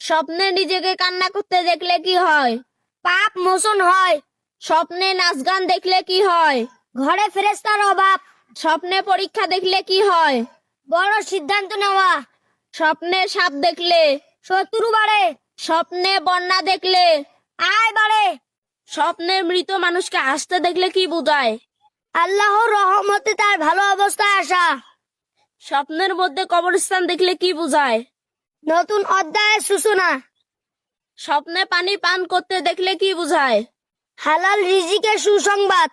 স্বপ্নে নিজেকে কান্না করতে দেখলে কি হয়? পাপ মোচন হয়। স্বপ্নে নাচ গান দেখলে কি হয়? ঘরে ফেরেশতার অভাব। স্বপ্নে পরীক্ষা দেখলে কি হয়? বড় সিদ্ধান্ত নেওয়া। স্বপ্নে সাপ দেখলে শত্রু বাড়ে। স্বপ্নে বন্যা দেখলে আয় বাড়ে। স্বপ্নে মৃত মানুষকে হাসতে দেখলে কি বোঝায়? আল্লাহর রহমতে তার ভালো অবস্থায় আসা। স্বপ্নের মধ্যে কবরস্থান দেখলে কি বোঝায়? নতুন অধ্যায়ের সূচনা। স্বপ্নে পানি পান করতে দেখলে কি বোঝায়? হালাল রিজিকের সুসংবাদ।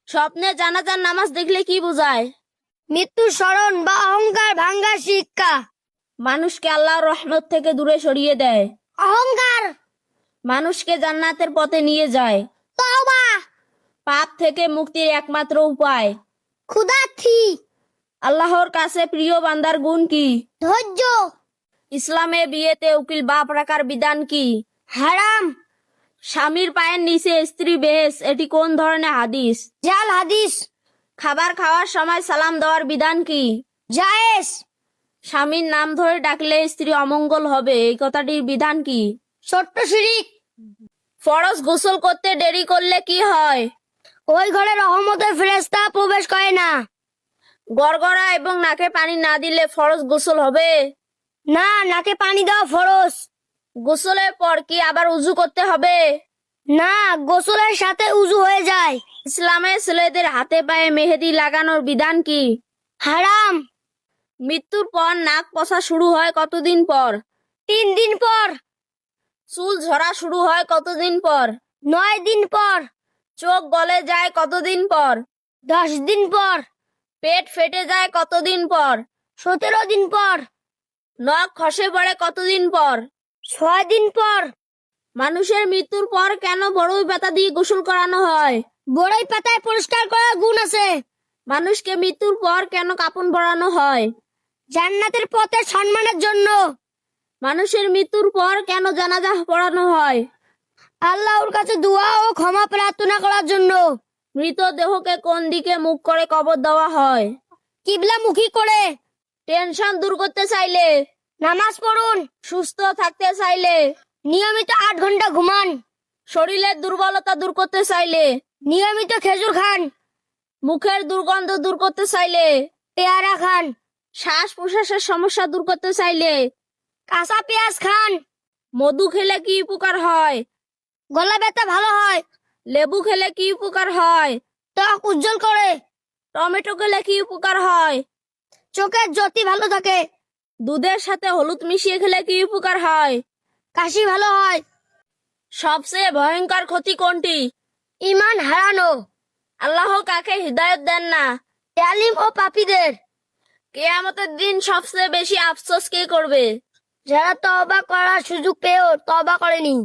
স্বপ্নে জানাজার নামাজ দেখলে কি বোঝায়? মৃত্যুর স্মরণ বা অহংকার ভাঙ্গার শিক্ষা। মানুষকে আল্লাহর রহমত থেকে দূরে সরিয়ে দেয়। অহংকার মানুষকে জান্নাতের পথে নিয়ে যায়। তওবা পাপ থেকে মুক্তির একমাত্র উপায়। ক্ষুধার্থী আল্লাহর কাছে প্রিয় বান্দার গুণ কি? ধৈর্য। ইসলামে বিয়েতে উকিল বাপ রাখার বিধান কি? হারাম। স্বামীর পায়ের নিচে স্ত্রী বেহেস, এটি কোন ধরনের হাদিস? জাল হাদিস। খাবার খাওয়ার সময় সালাম দেওয়ার বিধান কি? জায়েজ। স্বামীর নাম ধরে ডাকলে স্ত্রী অমঙ্গল হবে, এই কথাটির বিধান কি? ছোট্ট শিরিক। ফরজ গোসল করতে দেরি করলে কি হয়? ওই ঘরে রহমতের ফেরেশতা প্রবেশ করে না। গড়গড়া এবং নাকে পানি না দিলে ফরজ গোসল হবে না। নাকে পানি দেওয়া ফরজ। গোসলের পর কি আবার উযু করতে হবে? না, গোসলের সাথে উযু হয়ে যায়। ইসলামে ছেলেদের হাতে পায়ে মেহেদি লাগানোর বিধান কি? হারাম। মৃত্যুর পর নাক পচা শুরু হয় কতদিন পর? 3 দিন পর। চুল ঝরা শুরু হয় কতদিন পর? 9 দিন পর। চোখ গলে যায় কতদিন পর? 10 দিন পর। পেট ফেটে যায় কতদিন পর? 17 দিন পর। নখ খসে পড়ে কতদিন পর? 6 দিন পর। মানুষের মৃত্যুর পর কেন বড়ই পাতা দিয়ে গোসল করানো হয়? বড়ই পাতায় পরিষ্কার করার গুণ আছে। মানুষকে মৃত্যুর পর কেন কাফন পরানো হয়? জান্নাতের পথে সম্মানের জন্য। মানুষের মৃত্যুর পর কেন জানাজা পড়ানো হয়? আল্লাহর কাছে দোয়া ও ক্ষমা প্রার্থনা করার জন্য। মৃতদেহকে কোন দিকে মুখ করে কবর দেওয়া হয়? কিবলামুখী করে। টেনশন দূর করতে চাইলে নামাজ পড়ুন। সুস্থ থাকতে চাইলে নিয়মিত 8 ঘন্টা ঘুমান। শরীরের দুর্বলতা দূর করতে চাইলে নিয়মিত খেজুর খান। মুখের দুর্গন্ধ দূর করতে চাইলে পেয়ারা খান। শ্বাস প্রশ্বাসের সমস্যা দূর করতে চাইলে কাঁচা পেঁয়াজ খান। মধু খেলে কি উপকার হয়? গলা ব্যথা ভালো হয়। লেবু খেলে কি উপকার হয়? ত্বক উজ্জ্বল করে। টমেটো খেলে কি উপকার হয়? চোখের জ্যোতি ভালো থাকে। দুধের সাথে হলুদ মিশিয়ে খেলে কি উপকার হয়? কাশি ভালো হয়। সবচেয়ে ভয়ঙ্কর ক্ষতি কোনটি? ঈমান হারানো। আল্লাহ কাকে হিদায়াত দেন না? জালিম ও পাপীদের। কিয়ামতের দিন সবচেয়ে বেশি আফসোস কে করবে? যারা তওবা করার সুযোগ পেয়েও তওবা করেনি।